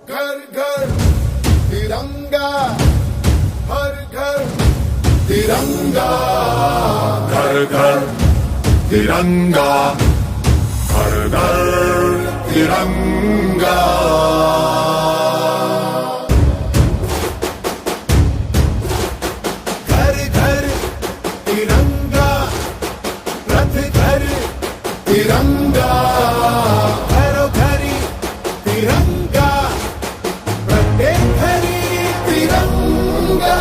घर घर तिरंगा, हर घर तिरंगा, घर घर तिरंगा, हर घर तिरंगा। घर घर तिरंगा, रथ घर तिरंगा, घरो घरी तिरंगा, प्रत्येक घरी तिरंगा।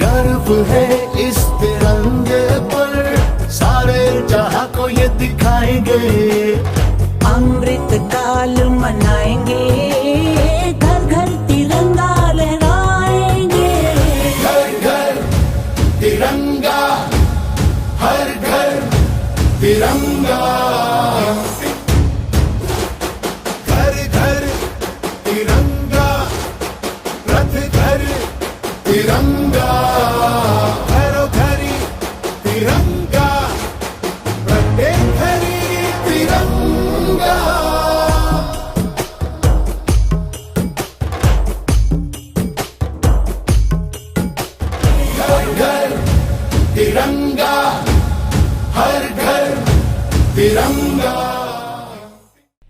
गर्व है इस तिरंगे पर, सारे जहां को ये दिखाएंगे। अमृत काल मनाएंगे, घर घर तिरंगा लहराएंगे। घर घर तिरंगा, हर घर तिरंगा, घर घर तिरंगा, रथ घर तिरंगा, घरो घरी तिरंगा, प्रत्येक घरी तिरंगा। घर घर तिरंगा, हर घर तिरंगा।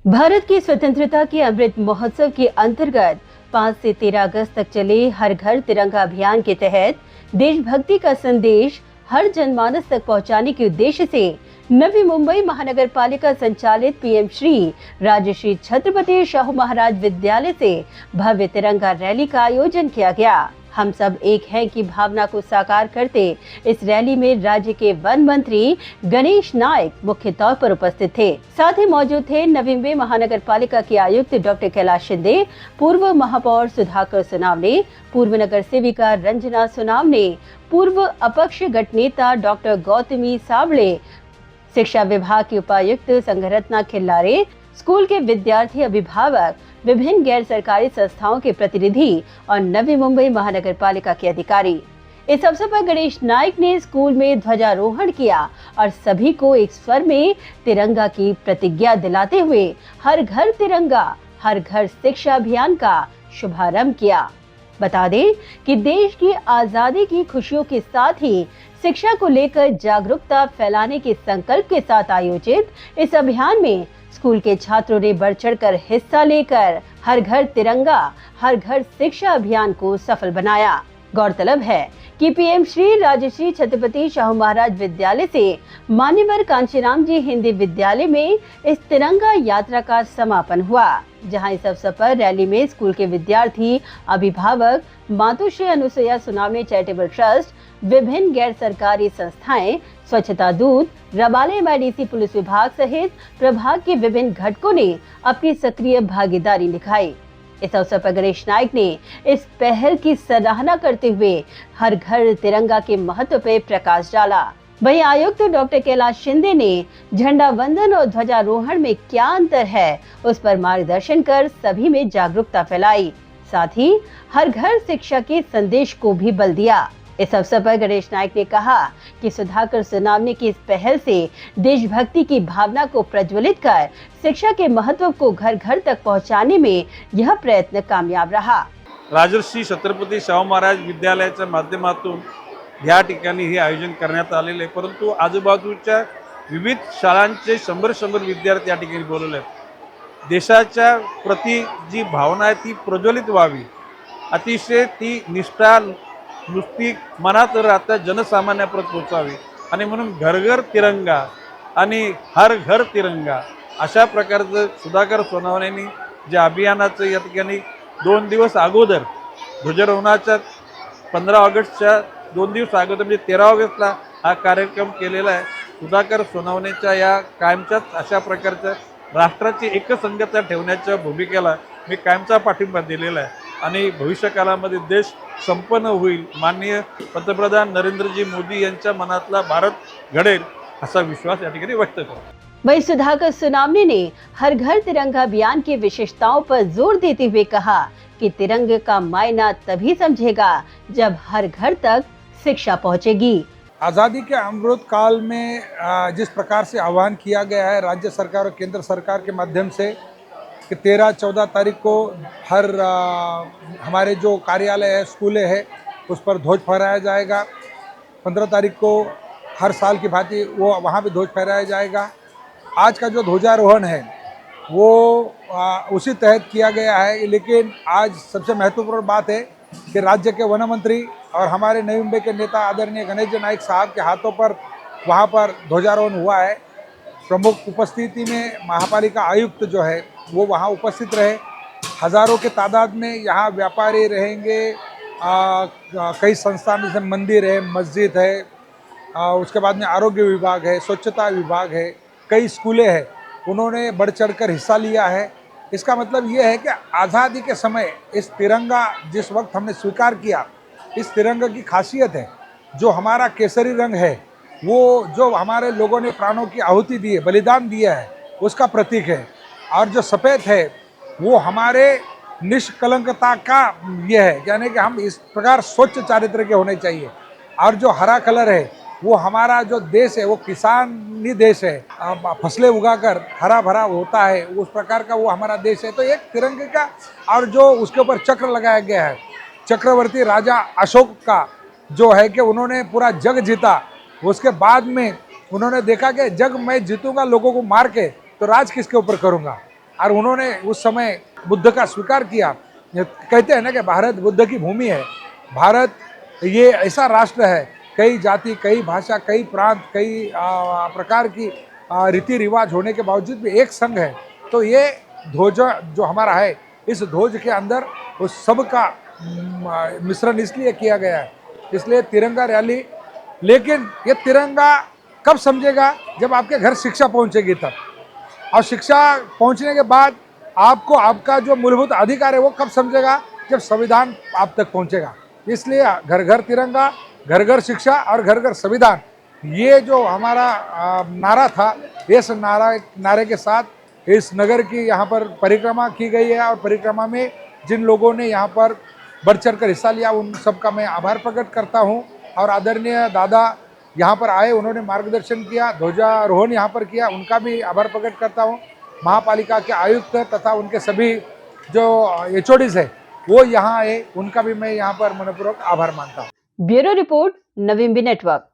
भारत की स्वतंत्रता के अमृत महोत्सव के अंतर्गत 5 से 13 अगस्त तक चले हर घर तिरंगा अभियान के तहत देशभक्ति का संदेश हर जनमानस तक पहुंचाने के उद्देश्य से नवी मुंबई महानगर पालिका संचालित पीएम श्री राजश्री छत्रपति शाहू महाराज विद्यालय से भव्य तिरंगा रैली का आयोजन किया गया। हम सब एक हैं की भावना को साकार करते इस रैली में राज्य के वन मंत्री गणेश नायक मुख्य तौर पर उपस्थित थे। साथ ही मौजूद थे नवी मुंबई महानगर पालिका के आयुक्त डॉक्टर कैलाश शिंदे, पूर्व महापौर सुधाकर सोनावने, पूर्व नगर सेविका रंजना सोनावने, पूर्व अपक्ष गठनेता डॉक्टर गौतमी साबळे, शिक्षा विभाग के उपायुक्त संघरत्ना खिल्लारे, स्कूल के विद्यार्थी, अभिभावक, विभिन्न गैर सरकारी संस्थाओं के प्रतिनिधि और नवी मुंबई महानगर पालिका के अधिकारी। इस अवसर पर गणेश नायक ने स्कूल में ध्वजारोहण किया और सभी को एक स्वर में तिरंगा की प्रतिज्ञा दिलाते हुए हर घर तिरंगा, हर घर शिक्षा अभियान का शुभारंभ किया। बता दें कि देश की आजादी की खुशियों के साथ ही शिक्षा को लेकर जागरूकता फैलाने के संकल्प के साथ आयोजित इस अभियान में स्कूल के छात्रों ने बढ़ चढ़कर हिस्सा लेकर हर घर तिरंगा, हर घर शिक्षा अभियान को सफल बनाया। गौरतलब है कि पीएम श्री राजश्री छत्रपति शाहू महाराज विद्यालय से मान्यवर कांचीराम जी हिंदी विद्यालय में इस तिरंगा यात्रा का समापन हुआ, जहां इस अवसर पर रैली में स्कूल के विद्यार्थी, अभिभावक, मातोश्री अनुसुईया सोनावने चैरिटेबल ट्रस्ट, विभिन्न गैर सरकारी संस्थाएं, स्वच्छता दूत, रबाले एमआईडीसी पुलिस विभाग सहित प्रभाग के विभिन्न घटकों ने अपनी सक्रिय भागीदारी निभाई। इस अवसर पर गणेश नायक ने इस पहल की सराहना करते हुए हर घर तिरंगा के महत्व पर प्रकाश डाला। वहीं आयुक्त डॉक्टर कैलाश शिंदे ने झंडा वंदन और ध्वजारोहण में क्या अंतर है उस पर मार्गदर्शन कर सभी में जागरूकता फैलाई। साथ ही हर घर शिक्षा के संदेश को भी बल दिया। इस अवसर पर गणेश नायक ने कहा कि सुधाकर सोनावने की इस पहल से देशभक्ति की भावना को प्रज्वलित कर शिक्षा के महत्व को घर घर तक पहुंचाने में यह प्रयत्न कामयाब रहा। राजर्षी छत्रपती शाहू महाराज विद्यालयाच्या माध्यमातून या ठिकाणी हे आयोजन करण्यात आलेले आहे, परंतु आजूबाजूच्या विविध शाळांचे 100 विद्यार्थी या ठिकाणी बोलवले आहेत। देशाच्या प्रति जी भावना आहे ती प्रज्वलित व्हावी, अतिशय ती निष्ठा नुसती मनात राहता जनसामान्यापर्यंत पोहोचावी आणि म्हणून घर घर तिरंगा आणि हर घर तिरंगा अशा प्रकारचं सुधाकर सोनावणेंनी जे अभियानाचं या ठिकाणी 2 दिवस अगोदर ध्वजारोहणाच्या 15 ऑगस्टच्या 2 दिवस अगोदर म्हणजे 13 ऑगस्टला हा कार्यक्रम केलेला आहे। सुधाकर सोनावणेच्या या कायमच्याच अशा प्रकारच्या राष्ट्राची एकसंघता ठेवण्याच्या भूमिकेला मी कायमचा पाठिंबा दिलेला आहे आणि भविष्य काळामध्ये देश संपन्न होईल, माननीय पंतप्रधान नरेंद्रजी मोदी यांच्या मनातला भारत घडेल असा विश्वास या ठिकाणी व्यक्त करतो। वहीं सुधाकर सोनावने ने हर घर तिरंगा अभियान की विशेषताओं पर जोर देते हुए कहा कि तिरंगे का मायना तभी समझेगा जब हर घर तक शिक्षा पहुंचेगी। आज़ादी के अमृत काल में जिस प्रकार से आह्वान किया गया है राज्य सरकार और केंद्र सरकार के माध्यम से कि 13-14 तारीख को हर हमारे जो कार्यालय है, स्कूलें हैं, उस पर ध्वज फहराया जाएगा। 15 तारीख को हर साल की भांति वो वहाँ भी ध्वज फहराया जाएगा। आज का जो ध्वजारोहण है वो उसी तहत किया गया है, लेकिन आज सबसे महत्वपूर्ण बात है कि राज्य के वन मंत्री और हमारे नवी मुंबई के नेता आदरणीय गणेश जी नाइक साहब के हाथों पर वहाँ पर ध्वजारोहण हुआ है। प्रमुख उपस्थिति में महापालिका आयुक्त जो है वो वहाँ उपस्थित रहे। हज़ारों के तादाद में यहाँ व्यापारी रहेंगे, कई संस्थान जैसे मंदिर है, मस्जिद है, उसके बाद में आरोग्य विभाग है, स्वच्छता विभाग है, कई स्कूलें हैं, उन्होंने बढ़ चढ़कर हिस्सा लिया है। इसका मतलब ये है कि आज़ादी के समय इस तिरंगा जिस वक्त हमने स्वीकार किया, इस तिरंगा की खासियत है जो हमारा केसरी रंग है, वो जो हमारे लोगों ने प्राणों की आहुति दी है, बलिदान दिया है, उसका प्रतीक है। और जो सफ़ेद है वो हमारे निष्कलंकता का ये है, यानी कि हम इस प्रकार स्वच्छ चारित्र के होने चाहिए। और जो हरा कलर है वो हमारा जो देश है वो किसानी देश है, फसलें उगाकर हरा भरा होता है, उस प्रकार का वो हमारा देश है। तो एक तिरंगे का और जो उसके ऊपर चक्र लगाया गया है, चक्रवर्ती राजा अशोक का जो है कि उन्होंने पूरा जग जीता, उसके बाद में उन्होंने देखा कि जग मैं जीतूंगा लोगों को मार के, तो राज किसके ऊपर करूंगा। और उन्होंने उस समय बुद्ध का स्वीकार किया। कहते हैं ना कि भारत बुद्ध की भूमि है। भारत ये ऐसा राष्ट्र है, कई जाति, कई भाषा, कई प्रांत, कई प्रकार की रीति रिवाज होने के बावजूद भी एक संघ है। तो ये ध्वज जो हमारा है, इस ध्वज के अंदर उस सब का मिश्रण इसलिए किया गया है, इसलिए तिरंगा रैली। लेकिन ये तिरंगा कब समझेगा? जब आपके घर शिक्षा पहुंचेगी तब। और शिक्षा पहुंचने के बाद आपको आपका जो मूलभूत अधिकार है वो कब समझेगा? जब संविधान आप तक पहुंचेगा। इसलिए घर घर तिरंगा, घर घर शिक्षा और घर घर संविधान, ये जो हमारा नारा था, इस नारे के साथ इस नगर की यहाँ पर परिक्रमा की गई है। और परिक्रमा में जिन लोगों ने यहाँ पर बढ़ चढ़ कर हिस्सा लिया, उन सबका मैं आभार प्रकट करता हूँ। और आदरणीय दादा यहाँ पर आए, उन्होंने मार्गदर्शन किया, ध्वजारोहण यहाँ पर किया, उनका भी आभार प्रकट करता हूँ। महापालिका के आयुक्त तथा उनके सभी जो HODs है वो यहाँ आए, उनका भी मैं यहाँ पर मनपूर्वक आभार मानता हूँ। Bureau report, Navi Mumbai network.